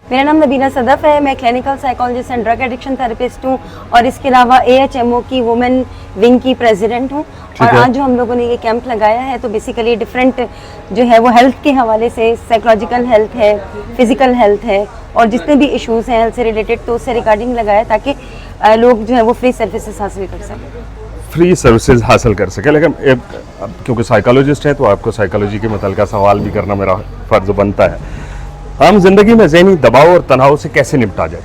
मेरा नाम नबीना सदफ है, मैं clinical psychologist and drug addiction therapist हूँ और इसके अलावा AHMO की वुमेन विंग की प्रेसिडेंट हूँ। और आज जो हम लोगों ने ये कैंप लगाया है तो बेसिकली डिफरेंट जो है वो हेल्थ के हवाले से साइकोलॉजिकल हेल्थ है, फिजिकल हेल्थ है और जितने भी इश्यूज़ हैं हेल्थ से रिलेटेड तो उससे रिगार्डिंग लगाया ताकि लोग जो है वो फ्री सर्विसेज हासिल कर सकें, फ्री सर्विसेज हासिल कर सके। लेकिन क्योंकि साइकोलॉजिस्ट हैं तो आपको साइकोलॉजी के मुताल्लिक़ सवाल भी करना मेरा फ़र्ज़ बनता है। आम जिंदगी में ज़हनी दबाव और तनाव से कैसे निपटा जाए?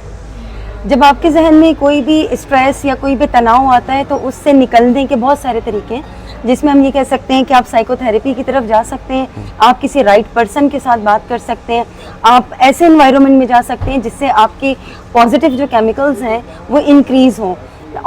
जब आपके जहन में कोई भी स्ट्रेस या कोई भी तनाव आता है तो उससे निकलने के बहुत सारे तरीके हैं, जिसमें हम ये कह सकते हैं कि आप साइकोथेरेपी की तरफ जा सकते हैं, आप किसी राइट पर्सन के साथ बात कर सकते हैं, आप ऐसे एनवायरनमेंट में जा सकते हैं जिससे आपके पॉजिटिव जो केमिकल्स हैं वो इंक्रीज़ हों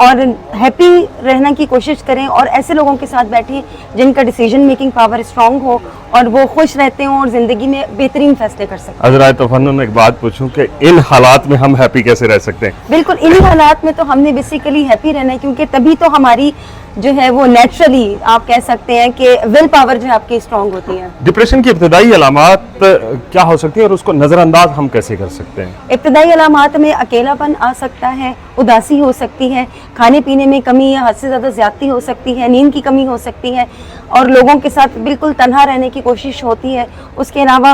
और हैप्पी रहने की कोशिश करें और ऐसे लोगों के साथ बैठें जिनका डिसीजन मेकिंग पावर स्ट्रांग हो और वो खुश रहते हों और ज़िंदगी में बेहतरीन फैसले कर सकें। अज़राए तफन्नुन एक बात पूछूं कि इन हालात में हम हैप्पी कैसे रह सकते हैं? बिल्कुल, इन हालात में तो हमने बेसिकली हैप्पी रहना है क्योंकि तभी तो हमारी जो है वो नेचुरली आप कह सकते हैं कि विल पावर जो है आपकी स्ट्रांग होती है। डिप्रेशन की इब्तदाई अलामात क्या हो सकती है और उसको नज़रअंदाज हम कैसे कर सकते हैं? इब्तदाई अलामात में अकेलापन आ सकता है, उदासी हो सकती है, खाने पीने में कमी या हद से ज़्यादा ज़्यादती हो सकती है, नींद की कमी हो सकती है और लोगों के साथ बिल्कुल तन्हा रहने की कोशिश होती है। उसके अलावा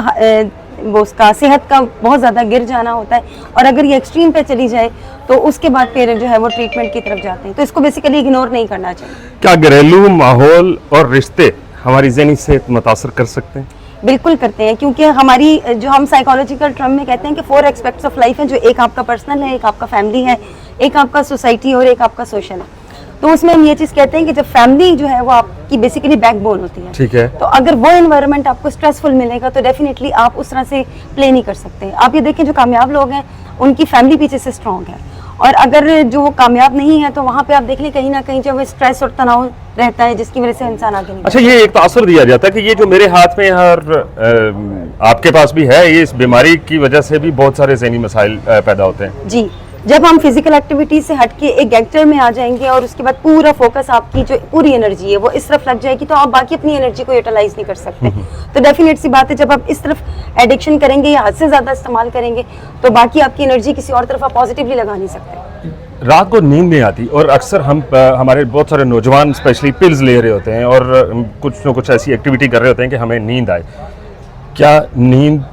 वो उसका सेहत का बहुत ज़्यादा गिर जाना होता है और अगर ये एक्सट्रीम पे चली जाए तो उसके बाद फिर जो है वो ट्रीटमेंट की तरफ जाते हैं, तो इसको बेसिकली इग्नोर नहीं करना चाहिए। क्या घरेलू माहौल और रिश्ते हमारी ज़हनी सेहत मुतासर कर सकते हैं? बिल्कुल करते हैं, क्योंकि हमारी जो हम साइकोलॉजिकल टर्म में कहते हैं कि 4 एस्पेक्ट्स ऑफ लाइफ हैं, जो एक आपका पर्सनल है, एक आपका फैमिली है, एक आपका सोसाइटी और एक आपका सोशल है। तो उसमें हम ये चीज़ कहते हैं कि जब फैमिली जो है वो आपकी बेसिकली बैकबोन होती है, ठीक है, तो अगर वो एनवायरनमेंट आपको स्ट्रेसफुल मिलेगा तो डेफिनेटली आप उस तरह से प्ले नहीं कर सकते। आप ये देखें जो कामयाब लोग हैं उनकी फैमिली पीछे से स्ट्रॉन्ग है और अगर जो वो कामयाब नहीं है तो वहाँ पे आप देख लें कहीं ना कहीं जो वो स्ट्रेस और तनाव रहता है जिसकी वजह से इंसान आगे नहीं। अच्छा, ये एक तासुर दिया जाता है कि ये जो मेरे हाथ में और आपके पास भी है, ये इस बीमारी की वजह से भी बहुत सारे ज़हनी मसाइल पैदा होते हैं। जी, जब हम फिजिकल एक्टिविटीज से हट के एक गैंगस्टर में आ जाएंगे और उसके बाद पूरा फोकस आपकी जो पूरी एनर्जी है वो इस तरफ लग जाएगी तो आप बाकी अपनी एनर्जी को यूटिलाइज नहीं कर सकते। तो डेफिनेट सी बात है, जब आप इस तरफ एडिक्शन करेंगे या हद से ज़्यादा इस्तेमाल करेंगे तो बाकी आपकी एनर्जी किसी और तरफ आप पॉजिटिवली लगा नहीं सकते। रात को नींद नहीं आती और अक्सर हम हमारे बहुत सारे नौजवान स्पेशली पिल्स ले रहे होते हैं और कुछ न कुछ ऐसी एक्टिविटी कर रहे होते हैं कि हमें नींद आए। क्या नींद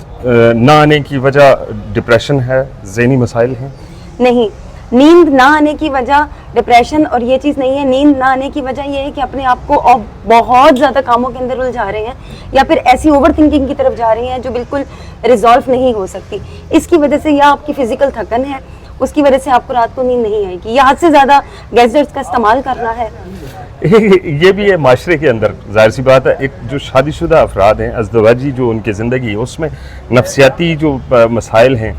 ना आने की वजह डिप्रेशन है, ज़हनी मसाइल हैं? नहीं, नींद ना आने की वजह डिप्रेशन और ये चीज़ नहीं है। नींद ना आने की वजह ये है कि अपने आप को और बहुत ज़्यादा कामों के अंदर उलझा रहे हैं या फिर ऐसी ओवर थिंकिंग की तरफ जा रहे हैं जो बिल्कुल रिजॉल्व नहीं हो सकती। इसकी वजह से या आपकी फिजिकल थकन है, उसकी वजह से आपको रात को नींद नहीं आएगी, या हद से ज़्यादा गैजेट्स का इस्तेमाल करना है। ये भी है माशरे के अंदर, जाहिर सी बात है। एक जो शादीशुदा अफराद हैं, अज़दवाजी जो उनकी ज़िंदगी है उसमें नफ्सियाती जो मसाइल हैं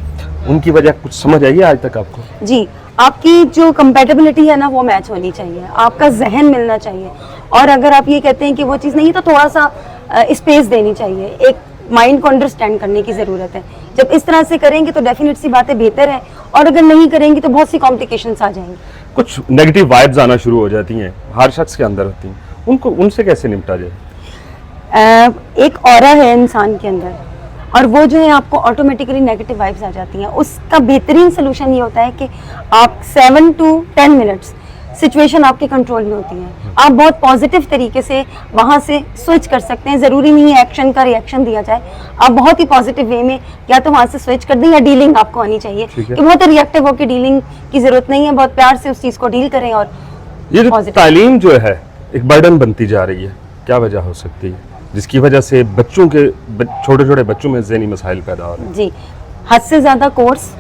उनकी वजह कुछ समझ आई है आज तक आपको? जी, आपकी जो कंपेटेबिलिटी है ना वो मैच होनी चाहिए, आपका जहन मिलना चाहिए और अगर आप ये कहते हैं कि वो चीज़ नहीं तो थोड़ा सा स्पेस देनी चाहिए, एक माइंड को अंडरस्टैंड करने की ज़रूरत है। जब इस तरह से करेंगे तो डेफिनेट सी बातें बेहतर है और अगर नहीं करेंगे तो बहुत सी कॉम्प्लिकेशंस आ जाएंगी। कुछ नेगेटिव वाइब्स आना शुरू हो जाती हैं, हर शख्स के अंदर होती हैं, उनसे कैसे निपटा जाए? एक ऑरा है इंसान के अंदर और वो जो है आपको ऑटोमेटिकली नेगेटिव वाइब्स आ जाती हैं। उसका बेहतरीन सोल्यूशन ये होता है कि आप 7 to 10 मिनट्स सिचुएशन आपके कंट्रोल में होती है, आप बहुत पॉजिटिव तरीके से वहाँ से स्विच कर सकते हैं। ज़रूरी नहीं है एक्शन का रिएक्शन दिया जाए, आप बहुत ही पॉजिटिव वे में या तो वहाँ से स्विच कर दें या डीलिंग आपको आनी चाहिए कि बहुत रिएक्टिव होकर डीलिंग की ज़रूरत नहीं है, बहुत प्यार से उस चीज़ को डील करें। और ये जो तालीम जो है एक बर्डन बनती जा रही है, क्या वजह हो सकती है जिसकी वजह से बच्चों के छोटे छोटे बच्चों में ज़हनी मसाइल पैदा हो रहे हैं? जी, हद से ज़्यादा कोर्स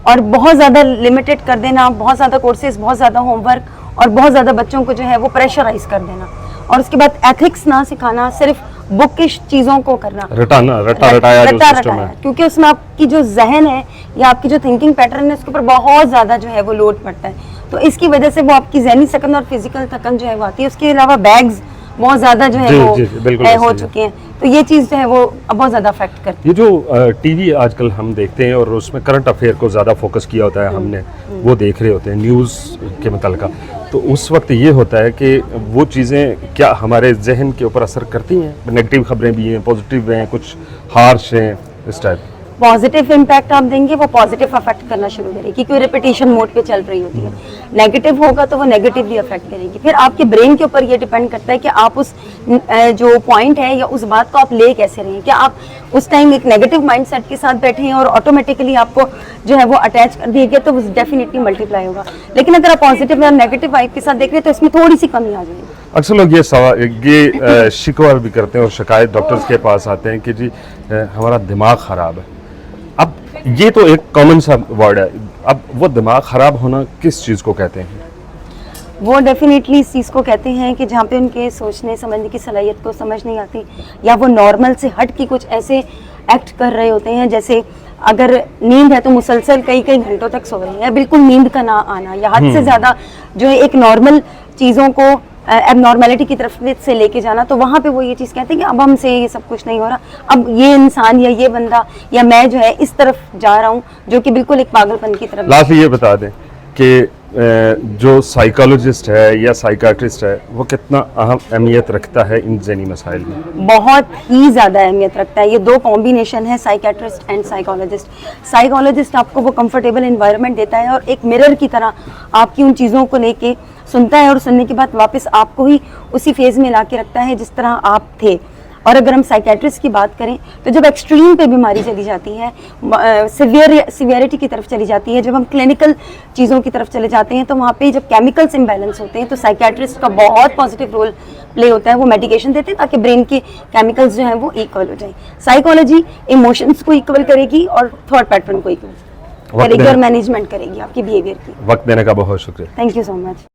और बहुत ज़्यादा लिमिटेड कर देना, बहुत ज़्यादा कोर्सेज, बहुत ज़्यादा होमवर्क और बहुत ज़्यादा बच्चों को जो है वो प्रेशराइज कर देना और उसके बाद एथिक्स ना सिखाना, सिर्फ बुकिश चीज़ों को करना, रटाया जो सिस्टम है, क्योंकि उसमें आपकी जो जहन है या आपकी जो थिंकिंग पैटर्न है उसके ऊपर बहुत ज़्यादा जो है वो लोड पड़ता है। तो इसकी वजह से वो आपकी जहनी थकन और फिजिकल थकन जो है वो आती है। उसके अलावा बैग्स बहुत ज़्यादा जो है वो हो चुके हैं, तो ये चीज़ जो है वो बहुत ज़्यादा अफेक्ट करती है। ये जो टीवी आजकल हम देखते हैं और उसमें करंट अफेयर को ज़्यादा फोकस किया होता है, हमने वो देख रहे होते हैं न्यूज़ के मुताल्लिक़, तो उस वक्त ये होता है कि वो चीज़ें क्या हमारे जहन के ऊपर असर करती हैं? नेगेटिव खबरें भी हैं, पॉजिटिव हैं, कुछ हार्श हैं, इस टाइप। पॉजिटिव इम्पैक्ट आप देंगे वो पॉजिटिव अफेक्ट करना शुरू करेगी, क्योंकि रिपीटेशन मोड पे चल रही होती है। नेगेटिव होगा तो वो नेगेटिवली अफेक्ट करेगी। फिर आपके ब्रेन के ऊपर ये डिपेंड करता है कि आप उस जो पॉइंट है या उस बात को आप ले कैसे रहे हैं। क्या आप उस टाइम एक नेगेटिव माइंडसेट के साथ बैठे हैं और ऑटोमेटिकली आपको जो है वो अटैच कर दिया गया, तो वो डेफिनेटली मल्टीप्लाई होगा। लेकिन अगर आप पॉजिटिव और नेगेटिव वाइब के साथ देख रहे हैं तो इसमें थोड़ी सी कमी आ जाएगी। अक्सर लोग ये शिकवा भी करते हैं और शिकायत डॉक्टर्स के पास आते हैं कि जी हमारा दिमाग ख़राब है। अब ये तो एक कॉमन सा वर्ड है, अब वो दिमाग ख़राब होना किस चीज़ को कहते हैं? वो डेफिनेटली इस चीज़ को कहते हैं कि जहाँ पे उनके सोचने समझने की सलाहियत को समझ नहीं आती, या वो नॉर्मल से हट के कुछ ऐसे एक्ट कर रहे होते हैं, जैसे अगर नींद है तो मुसलसल कई कई घंटों तक सो रहे हैं, बिल्कुल नींद का ना आना, या हद से ज़्यादा जो है एक नॉर्मल चीज़ों को एबनॉर्मलिटी की तरफ से लेके जाना। तो वहाँ पे वो ये चीज़ कहते हैं कि अब हमसे ये सब कुछ नहीं हो रहा, अब ये इंसान या ये बंदा या मैं जो है इस तरफ जा रहा हूँ, जो कि बिल्कुल एक पागलपन की तरफ। लास्ट ये बता दें कि जो साइकोलॉजिस्ट है या साइकाट्रिस्ट है वो कितना अहम अहमियत रखता है इन ज़हनी मसाइल में? बहुत ही ज़्यादा अहमियत रखता है। ये दो कॉम्बिनेशन है, साइकेट्रिस्ट एंड साइकोलॉजिस्ट। साइकोलॉजिस्ट आपको वो कंफर्टेबल एनवायरनमेंट देता है और एक मिरर की तरह आपकी उन चीज़ों को लेके सुनता है, और सुनने के बाद वापस आपको ही उसी फेज़ में ला के रखता है जिस तरह आप थे। और अगर हम साइकेट्रिस्ट की बात करें तो जब एक्सट्रीम पे बीमारी चली जाती है, सिवियरिटी की तरफ चली जाती है, जब हम क्लिनिकल चीज़ों की तरफ चले जाते हैं, तो वहाँ पे जब केमिकल्स इम्बैलेंस होते हैं तो साइकेट्रिस्ट का बहुत पॉजिटिव रोल प्ले होता है। वो मेडिकेशन देते हैं ताकि ब्रेन के केमिकल्स जो हैं वो इक्वल हो जाए। साइकोलॉजी इमोशंस को इक्वल करेगी और थॉट पैटर्न को इक्वल करेगी और मैनेजमेंट करेगी आपकी बिहेवियर की। वक्त देने का बहुत शुक्रिया। Thank you so much.